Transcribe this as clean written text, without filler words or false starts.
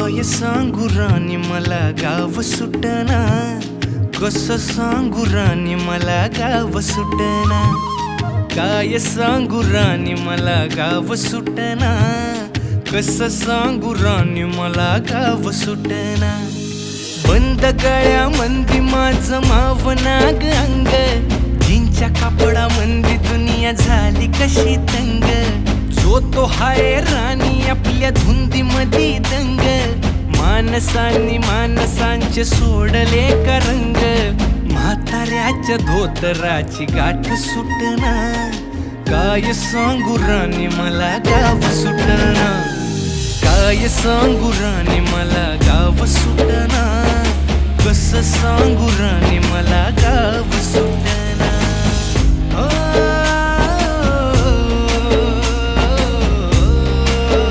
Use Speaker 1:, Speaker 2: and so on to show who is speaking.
Speaker 1: काय सांगू राणी मला गाव सुटना, कसं सांगू राणी मला गाव सुटना, काय सांगू राणी मला गाव सुटना, कसं सांगू राणी मला गाव सुटना। बंद गळ्यामंदी माझं मावनाग अंग, जीनच्या कापडामंदी दुनिया झाली कशी तंग, जो तो हाय राणी आपल्या धुंदीमधी दंग, माणसांनी माणसांचे सोडले का रंग, म्हाताऱ्याच्या धोतराची गाठ सुटना, काय सांगू राणी मला गाव सुटना, काय सांगू राणी मला गाव सुटना, कसं सांगू राणी मला गाव